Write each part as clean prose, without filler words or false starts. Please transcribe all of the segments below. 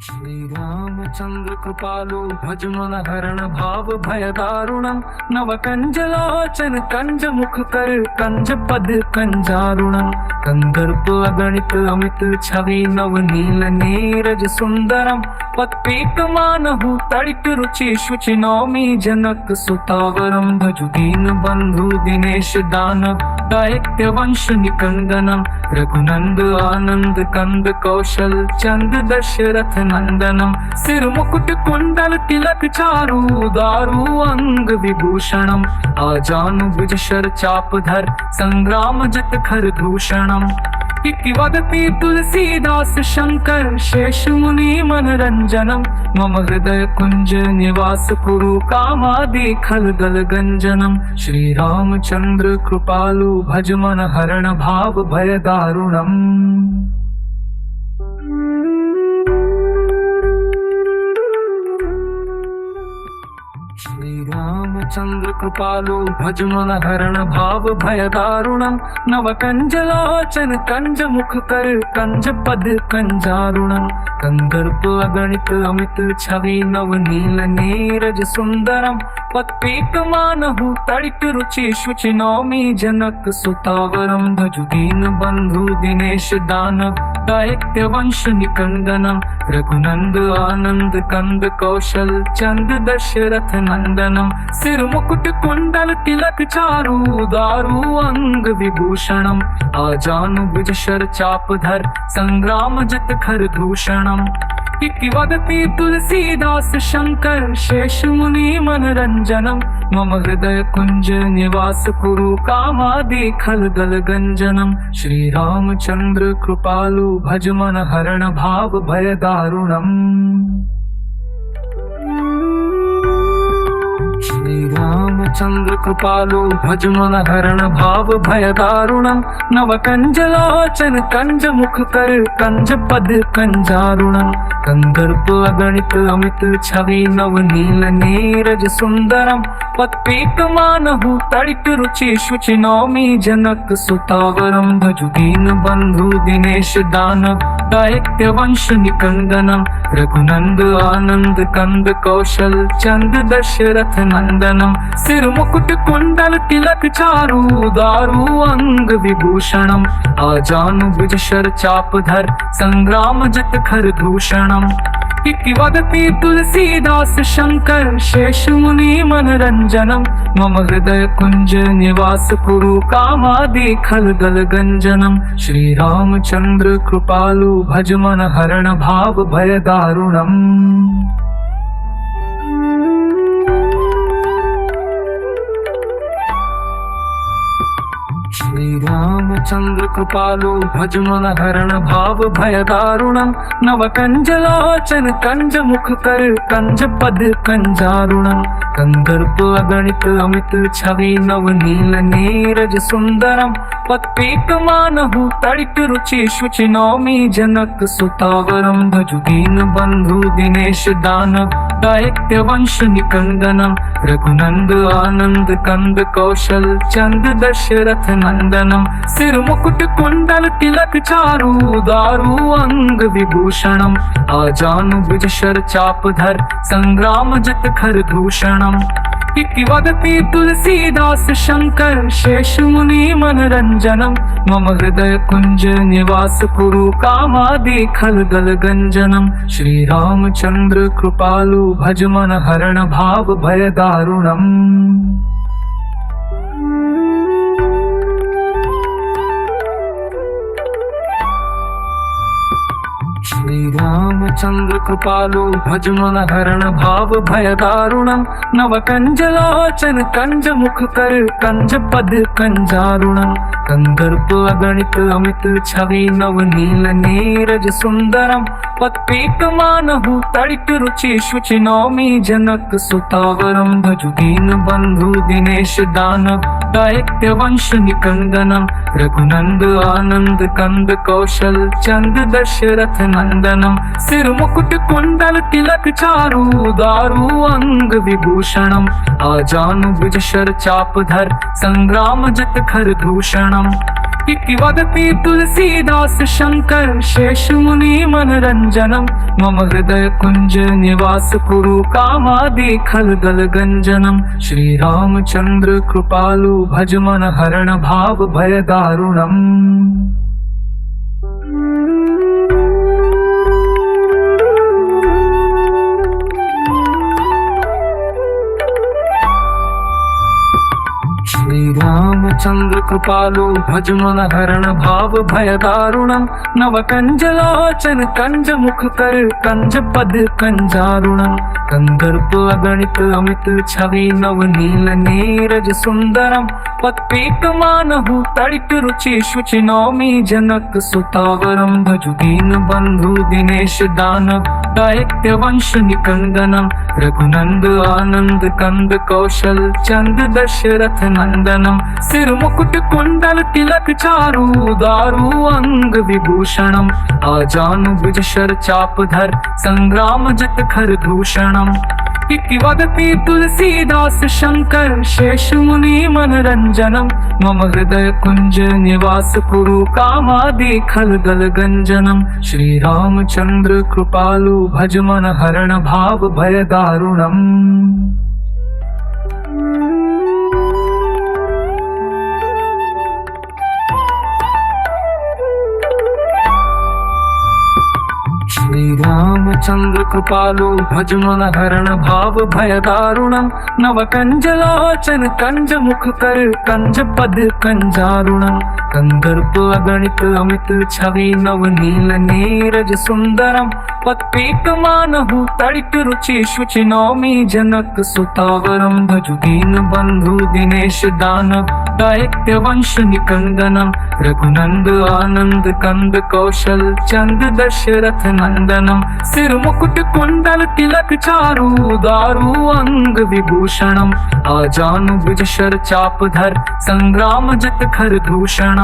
श्रीरामचंद्र कृपालु भजमन हरण भाव भय दारुणं नव कंजलोचन कंज मुख कर कंज पद कंजारुणं कंदर्प अगणित अमित छवि नव नील नीरज सुंदरम पत्पीत मानहु तड़ित रुचि शुचि नौमी जनक सुतावरम भजु दीन बंधु दिनेश दानव दैत्य वंश निकंदनम रघुनंद आनंद कंद कौशल चंद दशरथ नंदनम सिर मुकुट कुंडल तिलक चारु दारु अंग विभूषणम आजानु भुज शर चाप धर संग्राम जत खर दूषणम इति वदति तुलसीदास शंकर शेष मुनि मनरंजनम मम हृदय कुंज निवास कुरु कामादि खलदल गंजनम श्री रामचंद्र कृपालु भजमन हरण भाव भय दारुणम। श्रीरामचंद्र कृपालु भजमन हरण भाव भय दारुणं नव कंजलोचन कंज मुख कर कंज पद कंजारुणं कंदर्प अगणित अमित छवि नव नील नीरज सुंदरम पत्पीत मानहु तड़ित रुचि शुचि नौमी जनक सुतावरम भजु दीन बंधु दिनेश दानव दैत्य वंश निकंदनम रघुनंद आनंद कंद कौशल चंद दशरथ नंदनम सिर मुकुट कुंडल तिलक चारु दारु अंग विभूषणम आजानु भुज शर चाप धर संग्राम जत खर दूषणम इति वदति तुलसीदास शंकर शेष मुनि मनरंजनम मम हृदय कुंज निवास कुरु कामादि खलदल गंजनम श्री रामचंद्र कृपालु भजमन हरण भाव भय दारुणम। श्रीरामचंद्र कृपालु भजमन हरण भाव भय दारुणं नव कंजलोचन कंज मुख कर कंज पद कंजारुणं कंदर्प अगणित अमित छवि नव नील नीरज सुंदरम पत्पीत मानहु तड़ित रुचि शुचि नौमी जनक सुतावरम भजु दीन बंधु दिनेश दानव दैत्य वंश निकंदनम रघुनंद आनंद कंद कौशल चंद दशरथ नंदनम सिर मुकुट कुंडल तिलक चारु दारु अंग विभूषणम आजानु भुज शर चाप धर संग्राम जत खर दूषणम इति वदति तुलसीदास शंकर शेष मुनि मनरंजनम मम हृदय कुंज निवास कुरु कामादि खलदल गंजनम श्री रामचंद्र कृपालु भजमन हरण भाव भय दारुणम। श्रीरामचंद्र कृपालु भजमन हरण भाव भय दारुणं नव कंजलोचन कंज मुख कर कंज पद कंजारुणं कंदर्प अगणित अमित छवि नव नील नीरज सुंदरम पत्पीत मानहु तड़ित रुचि शुचि नौमी जनक सुतावरम भजु दीन बंधु दिनेश दानव दैत्य वंश निकंदनम रघुनंद आनंद कंद कौशल चंद दशरथ नंदनम सिर मुकुट कुंडल तिलक चारु दारु अंग विभूषणम आजानु भुज शर चाप धर संग्राम जत खर दूषणम इति वदति तुलसीदास शंकर शेष मुनि मनरंजनम मम हृदय कुंज निवास कुरु कामादि खलदल गंजनम श्री रामचंद्र कृपालु भजमन हरण भाव भय दारुणम। श्रीरामचंद्र कृपालु भजमन हरण भाव भय दारुणं नव कंजलोचन कंज मुख कर कंज पद कंजारुणं कंदर्प अगणित अमित छवि नव नील नीरज सुंदरम पत्पीत मानहु तड़ित रुचि शुचि नौमी जनक सुतावरम भजु दीन बंधु दिनेश दानव दैत्य वंश निकंदनम रघुनंद आनंद कंद कौशल चंद दशरथ नंदनम सिर मुकुट कुंडल तिलक चारु दारु अंग विभूषणम आजानु भुज शर चाप धर संग्राम जत खर दूषणम इति वदति तुलसीदास शंकर शेष मुनि मनरंजनम मम हृदय कुंज निवास कुरु कामादि खलदल गंजनम। श्री रामचंद्र कृपालु भज मन हरण भाव भय दारुणम। श्री रामचंद्र कृपालु भज मन हरण भाव भय दारुणम। नव कंज लोचन कंज मुख कर कंज पद कंजारुणम। कंदर्प अगणित अमित छवि नव नील नीरज सुंदरम। पत्पीत मानहु तड़ित रुचि शुचि नौमी जनक सुतावरम। भजु दीन बंधु दिनेश दानव दैत्य वंश निकंदनम। रघुनंद आनंद कंद कौशल चंद दशरथ नंदनम। सिर मुकुट कुंडल तिलक चारु दारु अंग विभूषणम। आजानु ब्रज शर चापधर संग्राम जत खर दूषणम। इति वदति तुलसीदास शंकर शेष मुनि मनरंजनम। मम हृदय कुंज निवास कुरु कामादि खलदल गंजनम। श्री रामचंद्र कृपालु भज मन हरण भाव भय दारुणम। श्री रामचंद्र कृपालु भज मन हरण भाव भय दारुणम। नव कंज लोचन कंज मुख कर कंज पद कंजारुणम। कंदर्प अगणित अमित छवि नव नील नीरज सुंदरम। पत्पीत मानहु तड़ित रुचि शुचि नौमी जनक सुतावरम। भजु दीन बंधु दिनेश दानव दैत्य वंश निकंदनम। रघुनंद आनंद कंद कौशल चंद दशरथ नंदनम। सिर मुकुट कुंडल तिलक चारु दारु अंग विभूषणम। आजानु ब्रज शर चापधर संग्राम जत खर दूषणम।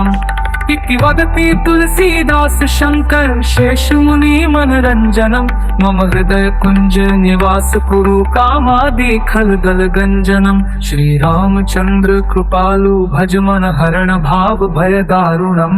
इति वदति तुलसीदास शंकर शेष मुनि मनरंजनम। मम हृदय कुंज निवास कुरु कामादि खलदल गंजनम। श्री रामचंद्र कृपालु भज मन हरण भाव भय दारुणम।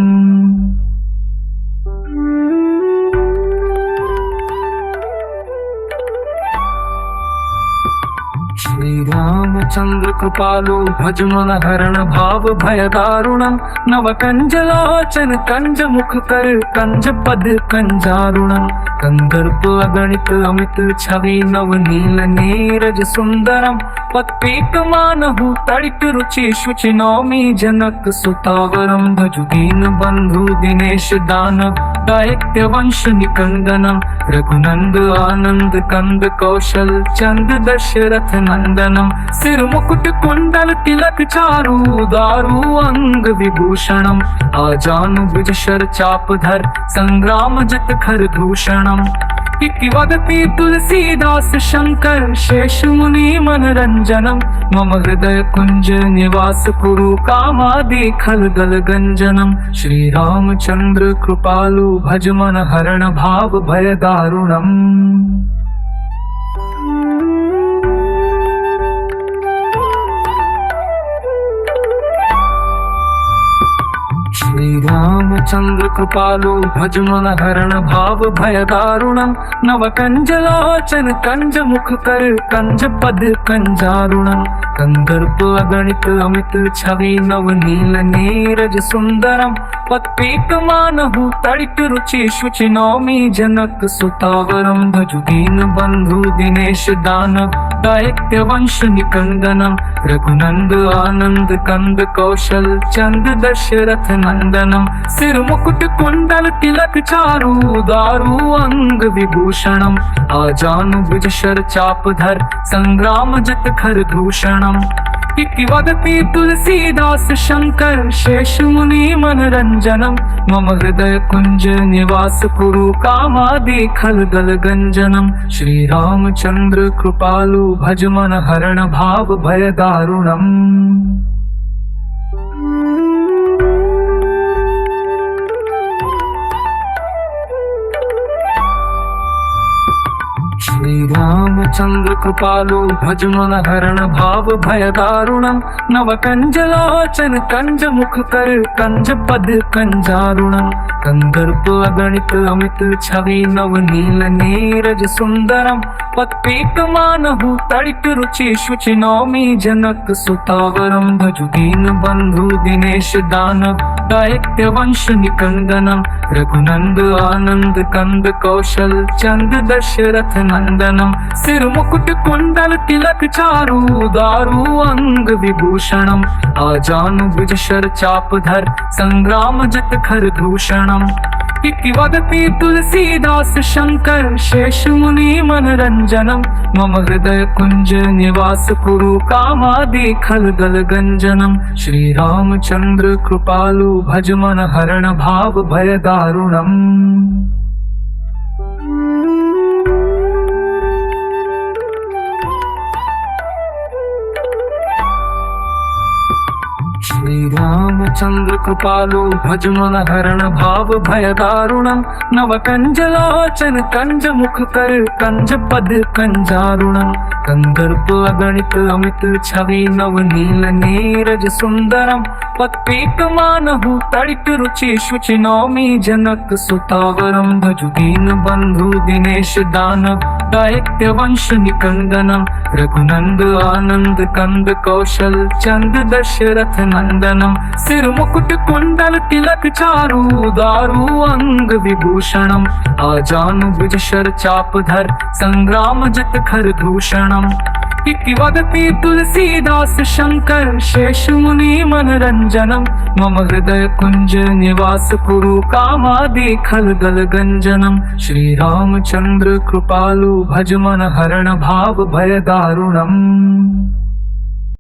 श्री रामचंद्र कृपालु भज मन हरण भाव भय दारुणम। नव कंज लोचन कंज मुख कर कंज पद कंजारुणम। कंदर्प अगणित अमित छवि नव नील नीरज सुंदरम। पत्पीत मानहु तड़ित रुचि शुचि नौमी जनक सुतावरम। भजु दीन बंधु दिनेश दानव दैत्य वंश निकंदनम। रघुनंद आनंद कंद कौशल चंद दशरथ नंदनम। सिर मुकुट कुंडल तिलक चारु दारु अंग विभूषणम। आजानु ब्रज शर चापधर संग्राम जत खर दूषणम। इति वदति तुलसीदास शंकर शेष मुनि मनरंजनम। मम हृदय कुंज निवास कुरु कामादि खलदल गंजनम। श्री रामचंद्र कृपालु भज मन हरण भाव भय दारुणम। श्री रामचंद्र कृपालु भज मन हरण भाव भय दारुणम। नव कंज लोचन कंज मुख कर कंज पद कंजारुणम। कंदर्प अगणित अमित छवि नव नील नीरज सुंदरम। पत्पीत मानहु तड़ित रुचि शुचि नौमी जनक सुतावरम। भजु दीन बंधु दिनेश दानव दैत्य वंश निकंदनम। रघुनंद आनंद कंद कौशल चंद दशरथ नंदनम। सिर मुकुट कुंडल तिलक चारु दारु अंग विभूषणम। आजानु ब्रज शर चापधर संग्राम जत खर दूषणम। इति वदति तुलसीदास शंकर शेष मुनि मनरंजनम। मम हृदय कुंज निवास कुरु कामादि खलदल गंजनम। श्री रामचंद्र कृपालु भज मन हरण भाव भय दारुणम। श्री श्रीरामचन्द्र कृपालु भज मन हरण भाव भय दारुणं नव कंजलोचन कंज मुख कर कंज पद कंजारुणं कंदर्प अगणित अमित छवि नव नील नीरज सुंदरम पत्पीत मानहु तड़ित रुचि शुचि नौमी जनक सुतावरम भजु दीन बंधु दिनेश दानव दैत्य वंश निकंदनम रघुनंद आनंद कंद कौशल चंद दशरथ नंदनम सिर मुकुट कुंडल तिलक चारु दारु अंग विभूषणम आजानु भुज शर चाप धर संग्राम जत खर दूषणम इति वदति तुलसीदास शंकर शेष मुनि मनरंजनम मम हृदय कुंज निवास कुरु कामादि खलदल गंजनम श्री रामचंद्र कृपालु भज मन हरण भाव भय दारुणम। श्री रामचंद्र कृपालु भज मन हरण भाव भय दारुणं नव कंजलोचन कंज मुख कर कंज पद कंजारुणं कंदर्प अगणित अमित छवि नव नील नीरज सुंदरम पत्पीत मानहु तड़ित रुचि शुचि नौमी जनक सुतावरम भजु दीन बंधु दिनेश दानव दैत्य वंश निकंदनम रघुनंद आनंद कंद कौशल चंद दशरथ नंदनम सिर मुकुट कुंडल तिलक चारु दारु अंग विभूषणम आजानु भुज शर चाप धर संग्राम जत खर दूषणम इति वदति तुलसीदास शंकर शेष मुनि मनरंजनम मम हृदय कुंज निवास कुरु कामादि खलदल गंजनम श्री रामचंद्र कृपालु भज मन हरण भाव भय दारुणम।